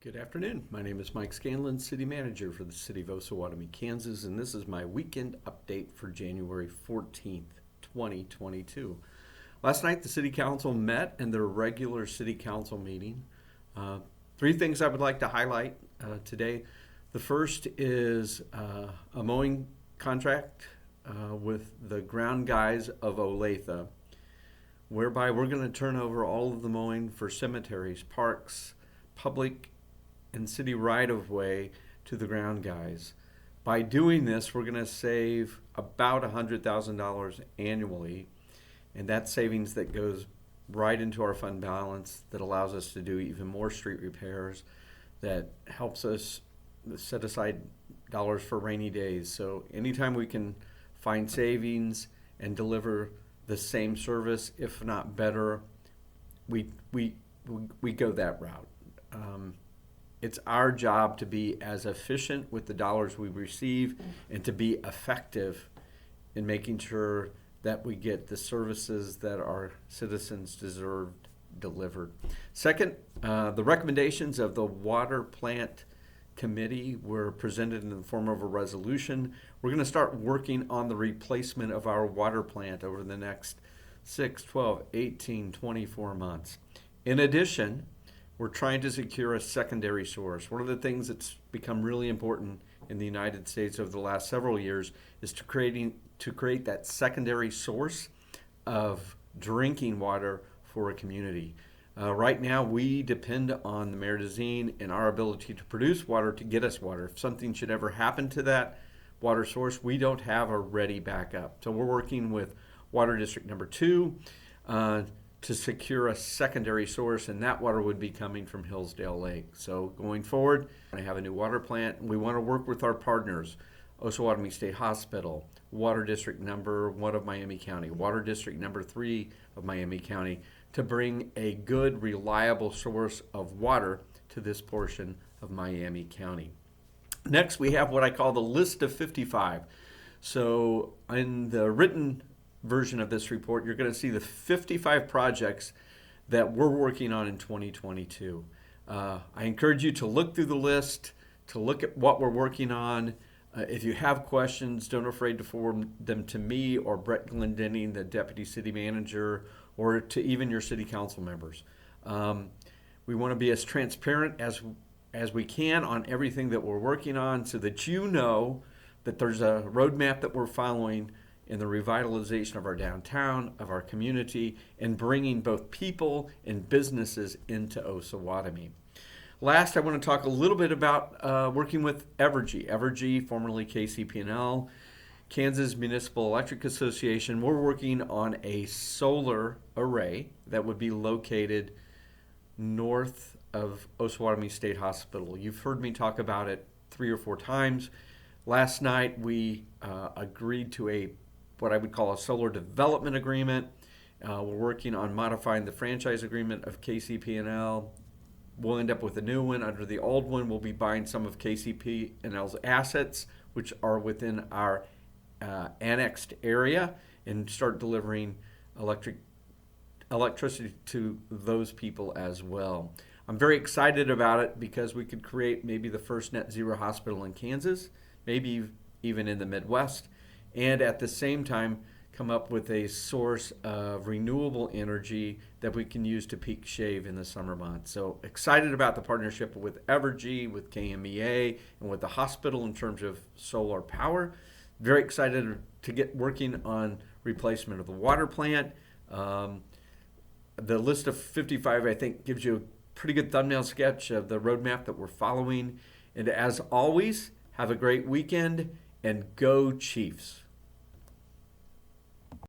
Good afternoon. My name is Mike Scanlon, City Manager for the City of Osawatomie, Kansas, and this is my weekend update for January 14th, 2022. Last night, the City Council met in their regular City Council meeting. Three things I would like to highlight today. The first is a mowing contract with the ground guys of Olathe, whereby we're going to turn over all of the mowing for cemeteries, parks, public and city right-of-way to the ground guys. By doing this, we're going to save about $100,000 annually, and that savings that goes right into our fund balance that allows us to do even more street repairs, that helps us set aside dollars for rainy days. So anytime we can find savings and deliver the same service, if not better, we go that route. It's our job to be as efficient with the dollars we receive and to be effective in making sure that we get the services that our citizens deserve delivered. Second, the recommendations of the Water Plant Committee were presented in the form of a resolution. We're going to start working on the replacement of our water plant over the next 6, 12, 18, 24 months. In addition, we're trying to secure a secondary source. One of the things that's become really important in the United States over the last several years is to create that secondary source of drinking water for a community. Right now, we depend on the Maridazine and our ability to produce water to get us water. If something should ever happen to that water source, we don't have a ready backup. So we're working with Water District number 2 to secure a secondary source, and that water would be coming from Hillsdale Lake. So going forward, we have a new water plant. We want to work with our partners, Osawatomie State Hospital, Water District number 1 of Miami County, Water District number 3 of Miami County, to bring a good, reliable source of water to this portion of Miami County. Next, we have what I call the list of 55. So in the written version of this report, you're going to see the 55 projects that we're working on in 2022. I encourage you to look through the list, to look at what we're working on. If you have questions, don't be afraid to forward them to me or Brett Glendenning, the Deputy City Manager, or to even your City Council members. We want to be as transparent as we can on everything that we're working on, so that you know that there's a roadmap that we're following in the revitalization of our downtown, of our community, and bringing both people and businesses into Osawatomie. Last, I want to talk a little bit about working with Evergy. Evergy, formerly KCP&L, Kansas Municipal Electric Association. We're working on a solar array that would be located north of Osawatomie State Hospital. You've heard me talk about it 3 or 4 times. Last night, we agreed to what I would call a solar development agreement. We're working on modifying the franchise agreement of KCP&L. We'll end up with a new one. Under the old one, we'll be buying some of KCP&L's assets, which are within our annexed area, and start delivering electricity to those people as well. I'm very excited about it because we could create maybe the first net zero hospital in Kansas, maybe even in the Midwest, and at the same time come up with a source of renewable energy that we can use to peak shave in the summer months. So excited about the partnership with Evergy, with KMEA, and with the hospital in terms of solar power. Very excited to get working on replacement of the water plant. The list of 55, I think, gives you a pretty good thumbnail sketch of the roadmap that we're following. And as always, have a great weekend and go Chiefs.